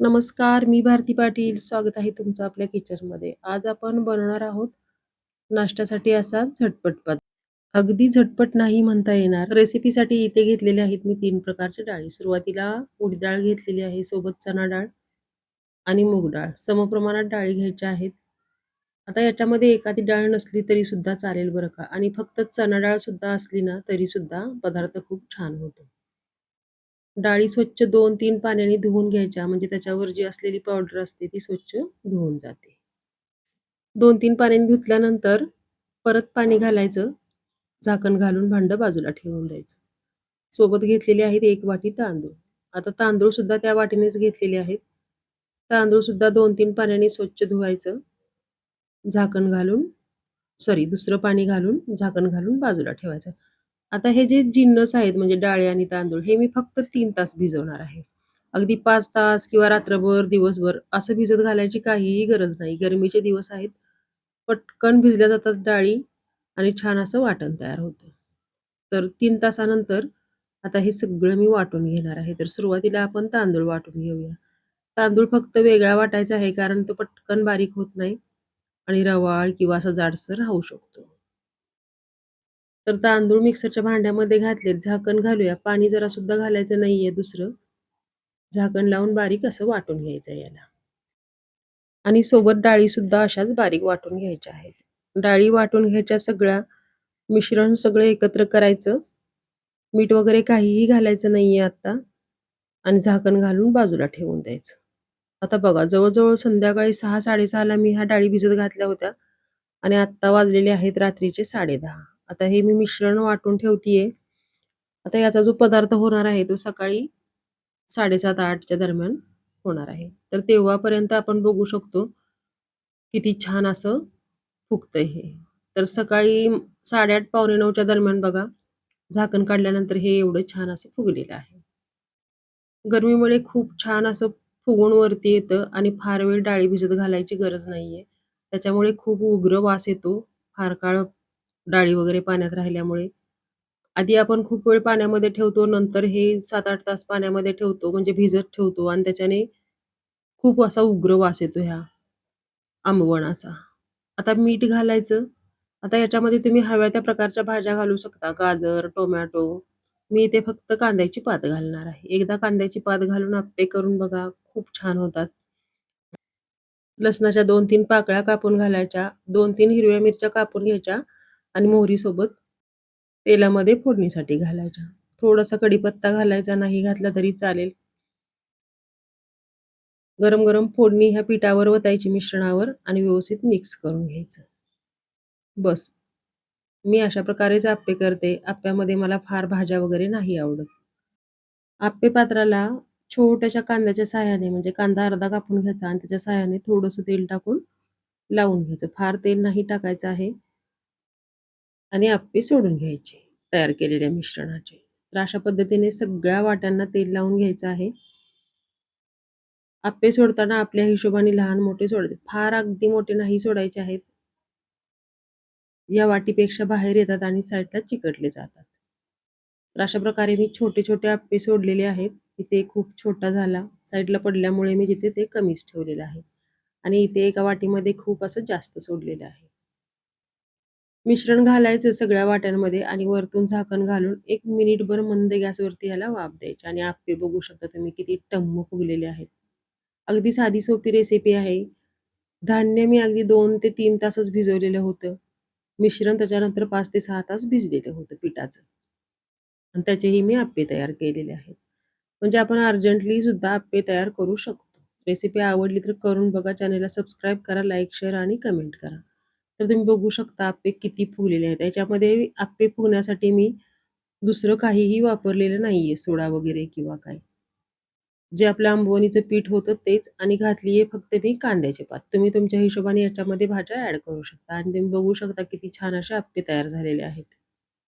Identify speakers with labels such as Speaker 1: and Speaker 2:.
Speaker 1: नमस्कार, मी भारती पाटील. स्वागत आहे तुमचं आपल्या किचनमध्ये. आज आपण बनवणार आहोत नाश्त्यासाठी असा झटपट पदार्थ. अगदी झटपट नाही म्हणता येणार. रेसिपीसाठी इथे घेतलेले आहेत मी 3 प्रकारच्या डाळी. सुरुवातीला उडीद डाळ घेतलेली आहे, सोबत चणा डाळ आणि मूग डाळ. समप्रमाणात डाळी घ्यायच्या आहेत. आता याच्यामध्ये एखादी डाळ नसली तरी सुद्धा चालेल बरं का, आणि फक्त चणा डाळ सुद्धा असली ना तरी सुद्धा पदार्थ खूप छान होतो. डाळी स्वच्छ 2-3 पाण्याने धुवून घ्यायच्या, म्हणजे त्याच्यावर जी असलेली पावडर असते ती स्वच्छ धुवून जाते. 2-3 पाण्याने धुतल्यानंतर परत पाणी घालायचं, झाकण घालून भांडं बाजूला ठेवून द्यायचं. सोबत घेतलेले आहेत 1 वाटी तांदूळ. आता तांदूळ सुद्धा त्या वाटीनेच घेतलेले आहेत. तांदूळ सुद्धा 2-3 पाण्याने स्वच्छ धुवायचं, झाकण घालून दुसरं पाणी घालून झाकण घालून बाजूला ठेवायचं. आता हे जे जिन्नस आहेत म्हणजे डाळी आणि तांदूळ हे मी फक्त 3 तास भिजवणार आहे. अगदी 5 तास किंवा रात्रभर, दिवसभर असं भिजत घालायची काहीही गरज नाही. गरमीचे दिवस आहेत. पटकन भिजल्या जातात डाळी आणि छान असं वाटण तयार होतं. तर 3 तासानंतर आता हे सगळं मी वाटून घेणार आहे. तर सुरुवातीला आपण तांदूळ वाटून घेऊया. तांदूळ फक्त वेगळा वाटायचा आहे कारण तो पटकन बारीक होत नाही आणि रवाळ किंवा असा जाडसर राहू शकतो. तर तांदूळ मिक्सरच्या भांड्यामध्ये घातलेत, झाकण घालूया. पाणी जरा सुद्धा घालायचं नाहीये दुसरं. झाकण लावून बारीक असं वाटून घ्यायचं याला. आणि सोबत डाळी सुद्धा अशाच बारीक वाटून घ्यायच्या आहेत. डाळी वाटून घ्यायच्या सगळ्या, मिश्रण सगळं एकत्र करायचं. मीठ वगैरे काहीही घालायचं नाहीये आता आणि झाकण घालून बाजूला ठेवून द्यायचं. आता बघा, जवळ संध्याकाळी 6:00-6:30 ला मी ह्या डाळी भिजत घातल्या होत्या आणि आत्ता वाजलेले आहेत रात्रीचे 10:30. आता हे मी मिश्रण वाटून ठेवतीये. आता याचा जो पदार्थ होणार आहे तो सकाळी 7:30-8च्या दरम्यान होणार आहे. तर तेव्हापर्यंत आपण बघू शकतो किती छान असं फुगतंय हे. तर सकाळी 8:30 पावणे 9च्या दरम्यान बघा, झाकण काढल्यानंतर हे एवढं छान असं फुगलेलं आहे. गरमीमुळे खूप छान असं फुगून वरती येतं आणि फार वेळ डाळी भिजत घालायची गरज नाहीये. त्याच्यामुळे खूप उग्र वास येतो फार काळ डाळी वगैरे पाण्यात राहिल्यामुळे. आधी आपण खूप वेळ पाण्यामध्ये ठेवतो, नंतर हे 7-8 तास पाण्यामध्ये ठेवतो म्हणजे भिजत ठेवतो आणि त्याच्याने खूप असा उग्र वास येतो ह्या आंबवणाचा. आता मीठ घालायचं. आता याच्यामध्ये तुम्ही हव्या त्या प्रकारच्या भाज्या घालू शकता. गाजर, टोमॅटो. मी इथे फक्त कांद्याची पात घालणार आहे. एकदा कांद्याची पात घालून आप्पे करून बघा, खूप छान होतात. लसणाच्या 2-3 पाकळ्या कापून घालायच्या, 2-3 हिरव्या मिरच्या कापून घ्यायच्या आणि मोहरीसोबत तेलामध्ये फोडणीसाठी घालायच्या. थोडासा कढीपत्ता घालायचा, नाही घातला तरी चालेल. गरम गरम फोडणी ह्या पिठावर ओतायची मिश्रणावर आणि व्यवस्थित मिक्स करून घ्यायचं. बस. मी अशा प्रकारेच आप्पे करते. आप्प्यामध्ये मला फार भाज्या वगैरे नाही आवडत. आप्पे पात्राला छोट्याशा कांद्याच्या साहाय्याने, म्हणजे कांदा अर्धा कापून घ्यायचा आणि त्याच्या साहाय्याने थोडंसं तेल टाकून लावून घ्यायचं. फार तेल नाही टाकायचं आहे आणि आप्पे सोडून घ्यायचे तयार केलेल्या मिश्रणाचे. तर अशा पद्धतीने सगळ्या वाट्यांना तेल लावून घ्यायचं आहे. आप्पे सोडताना आपल्या हिशोबाने लहान मोठे सोडायचे. फार अगदी मोठे नाही सोडायचे आहेत. या वाटीपेक्षा बाहेर येतात आणि साईडला चिकटले जातात. तर अशा प्रकारे मी छोटे-छोटे आप्पे सोडलेले आहेत. इथे खूप छोटा झाला. साईडला पडल्यामुळे मी तिथे ते कमीच ठेवलेलं आहे. आणि इथे एका वाटीमध्ये खूप असं जास्त सोडलेलं आहे. मिश्रण घालायचं सगळ्या वाट्यांमध्ये आणि वरतून झाकण घालून 1 मिनिटभर मंद गॅसवरती याला वाफ द्यायची आणि आप्पे बघू शकता तुम्ही किती टम्म फुगलेले आहेत. अगदी साधी सोपी रेसिपी आहे. धान्य मी अगदी 2 ते 3 तासच भिजवलेलं होतं. मिश्रण त्याच्यानंतर 5 ते 6 तास भिजलेलं होतं पिठाचं. आणि त्याचेही मी आप्पे तयार केलेले आहेत. म्हणजे आपण अर्जंटली सुद्धा आप्पे तयार करू शकतो. रेसिपी आवडली तर करून बघा. चॅनलला सबस्क्राईब करा, लाईक, शेअर आणि कमेंट करा. तर तुम्ही बघू शकता आप्पे किती फुगलेले आहेत. याच्यामध्ये आप्पे फुगण्यासाठी मी दुसरं काहीही वापरलेलं नाहीये, सोडा वगैरे किंवा काय. जे आपलं आंबवणीचं पीठ होतं तेच, आणि घातलीये फक्त मी कांद्याची पात. तुम्ही तुमच्या हिशोबाने याच्यामध्ये भाज्या ॲड करू शकता आणि तुम्ही बघू शकता किती छान असे आप्पे तयार झालेले आहेत.